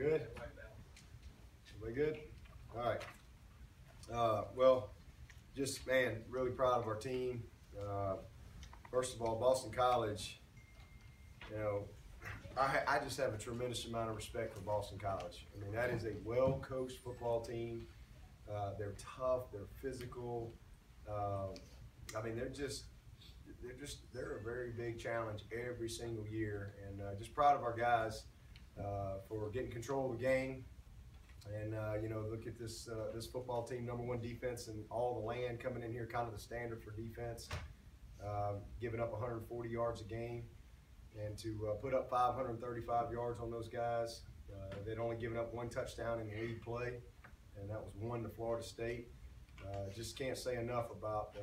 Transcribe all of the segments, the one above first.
Good? Everybody good? All right. Well, just, man, really proud of our team. First of all, Boston College, you know, I just have a tremendous amount of respect for Boston College. I mean, that is a well-coached football team. They're tough. They're physical. I mean, they're a very big challenge every single year. And just proud of our guys for getting control of the game. And you know, look at this football team, #1 defense in all the land, coming in here, kind of the standard for defense, giving up 140 yards a game. And to put up 535 yards on those guys, they'd only given up 1 touchdown in the league play, and that was 1 to Florida State. Just can't say enough about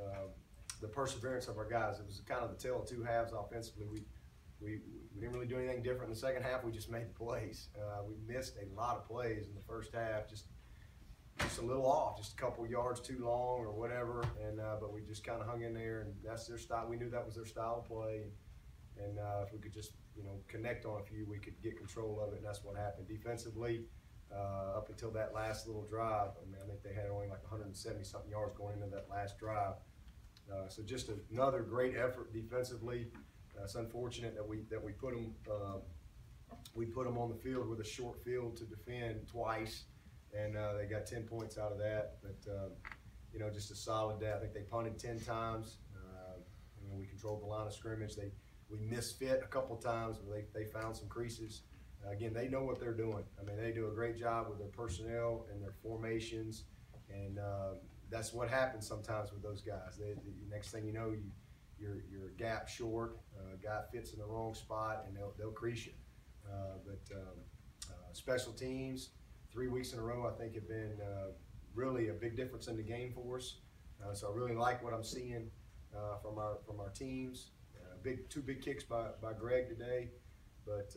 the perseverance of our guys. It was kind of the tale of two halves offensively. We didn't really do anything different in the second half. We just made the plays. We missed a lot of plays in the first half, just a little off, just a couple yards too long or whatever. And but we just kind of hung in there, and that's their style. We knew that was their style of play. And if we could just, you know, connect on a few, we could get control of it, and that's what happened. Defensively, up until that last little drive, I mean, I think they had only like 170-something yards going into that last drive. So just another great effort defensively. It's unfortunate that we put them on the field with a short field to defend twice, and they got 10 points out of that. But you know, just a solid day. I think they punted 10 times. You know, we controlled the line of scrimmage. We misfit a couple times, but they found some creases. Again, they know what they're doing. I mean, they do a great job with their personnel and their formations, and that's what happens sometimes with those guys. The next thing you know, you're a gap short, a guy fits in the wrong spot, and they'll crease you. Special teams, 3 weeks in a row, I think, have been really a big difference in the game for us. So I really like what I'm seeing from our teams. Two big kicks by Greg today, but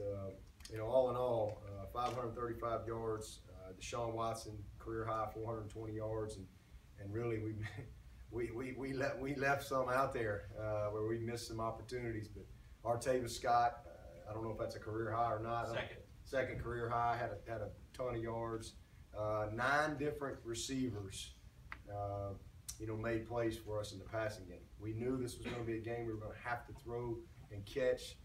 you know, all in all, 535 yards. Deshaun Watson career high 420 yards, and really we left some out there where we missed some opportunities. But Artavis Scott, I don't know if that's a career high or not. Second career high, had a ton of yards. 9 different receivers, you know, made plays for us in the passing game. We knew this was going to be a game we were going to have to throw and catch.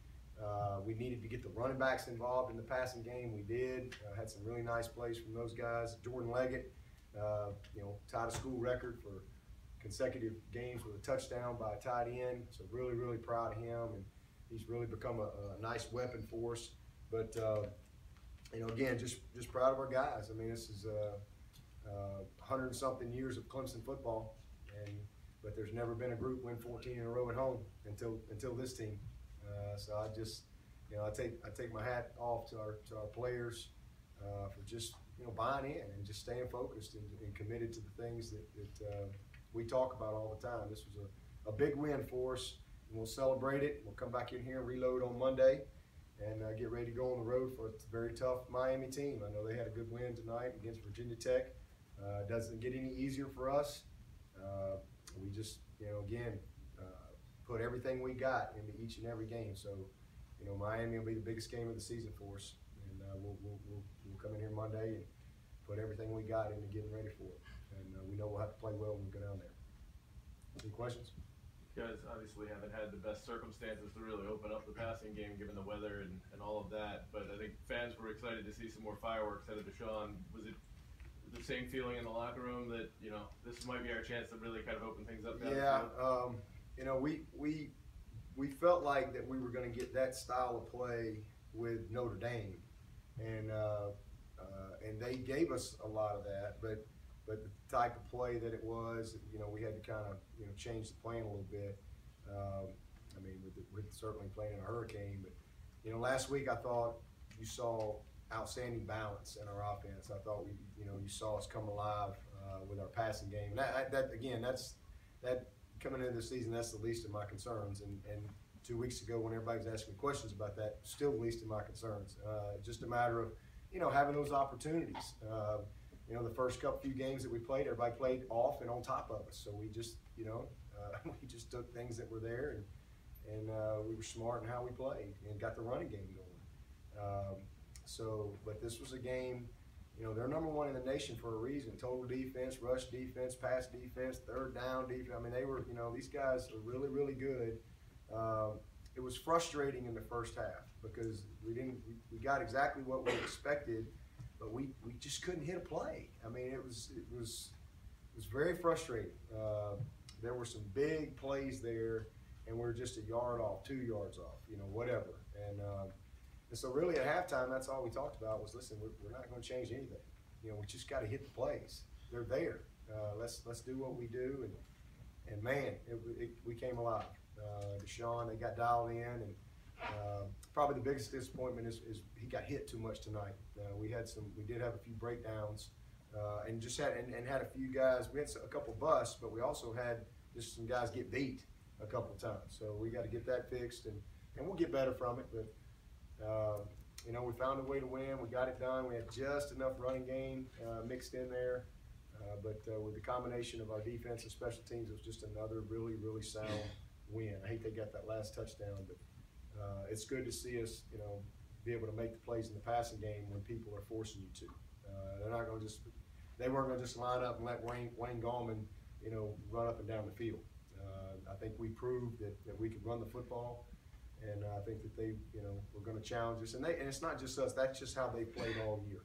We needed to get the running backs involved in the passing game. We did. Had some really nice plays from those guys. Jordan Leggett, you know, tied a school record for consecutive games with a touchdown by a tight end. So really, really proud of him, and he's really become a nice weapon for us. But you know, again, just proud of our guys. I mean, this is 100-something years of Clemson football, but there's never been a group win 14 in a row at home until this team. So I just, you know, I take my hat off to our players for just, you know, buying in and just staying focused and committed to the things that we talk about all the time. This was a big win for us, and we'll celebrate it. We'll come back in here and reload on Monday and get ready to go on the road for a very tough Miami team. I know they had a good win tonight against Virginia Tech. Doesn't get any easier for us. We just, you know, again, put everything we got into each and every game. So, you know, Miami will be the biggest game of the season for us, and we'll come in here Monday and put everything we got into getting ready for it. And we know we'll have to play well when we go down there. Any questions? You guys obviously haven't had the best circumstances to really open up the passing game given the weather and all of that, but I think fans were excited to see some more fireworks out of Deshaun. Was it the same feeling in the locker room that, you know, this might be our chance to really kind of open things up? Yeah, you know, we felt like that we were going to get that style of play with Notre Dame, and they gave us a lot of that, but the type of play that it was, you know, we had to kind of, you know, change the plan a little bit. I mean, with certainly playing in a hurricane, but, you know, last week I thought you saw outstanding balance in our offense. I thought you saw us come alive with our passing game. That again, that coming into the season, that's the least of my concerns. And 2 weeks ago, when everybody was asking me questions about that, still the least of my concerns. Just a matter of, you know, having those opportunities. You know, the first few games that we played, everybody played off and on top of us. So we just, you know, we just took things that were there and we were smart in how we played and got the running game going. So, but this was a game, you know, they're number one in the nation for a reason. Total defense, rush defense, pass defense, third down defense. I mean, they were, you know, these guys are really, really good. It was frustrating in the first half because we got exactly what we expected, but we just couldn't hit a play. I mean, it was very frustrating. There were some big plays there, and we're just a yard off, 2 yards off, you know, whatever. And so really at halftime, that's all we talked about was, listen, we're not going to change anything. You know, we just got to hit the plays. They're there. Let's do what we do. And man, we came alive. Deshaun, they got dialed in, and probably the biggest disappointment is he got hit too much tonight. We did have a few breakdowns, and just had a few guys. We had a couple busts, but we also had just some guys get beat a couple of times. So we got to get that fixed, and we'll get better from it. But you know, we found a way to win. We got it done. We had just enough running game mixed in there. But with the combination of our defense and special teams, it was just another really, really sound win. I hate they got that last touchdown, but it's good to see us, you know, be able to make the plays in the passing game when people are forcing you to. They weren't going to just line up and let Wayne Gallman, you know, run up and down the field. I think we proved that we could run the football, and I think that they, you know, were going to challenge us. And it's not just us; that's just how they played all year,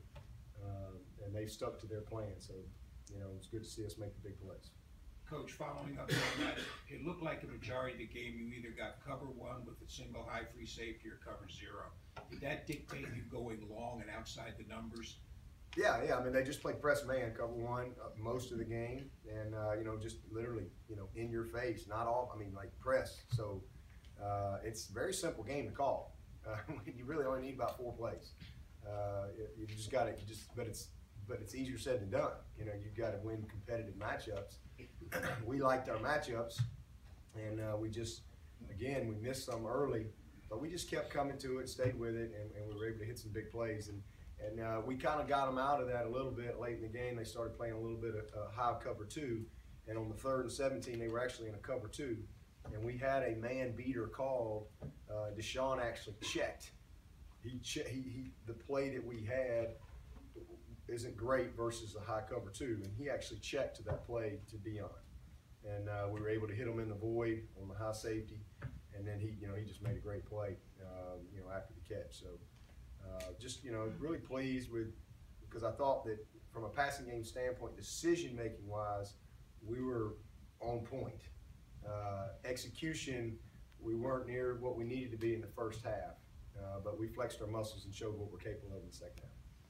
and they've stuck to their plan. So, you know, it's good to see us make the big plays. Coach, following up on that, it looked like the majority of the game you either got cover one with a single high free safety or cover zero. Did that dictate you going long and outside the numbers? Yeah. I mean, they just played press man, cover one most of the game, and you know, just literally, you know, in your face, not all. I mean, like press. So it's a very simple game to call. You really only need about 4 plays. You just got to but it's easier said than done. You know, you've got to win competitive matchups. We liked our matchups, and we missed some early, but we just kept coming to it, stayed with it, and we were able to hit some big plays. And we kind of got them out of that a little bit late in the game. They started playing a little bit of high cover 2, and on the 3rd and 17, they were actually in a cover 2, and we had a man beater called. Deshaun actually checked. The play that we had isn't great versus a high cover 2, and he actually checked to that play to Dion, and we were able to hit him in the void on the high safety, and then he just made a great play, you know, after the catch. So just, you know, really pleased with, because I thought that from a passing game standpoint, decision making wise, we were on point. Execution, we weren't near what we needed to be in the first half, but we flexed our muscles and showed what we're capable of in the second half.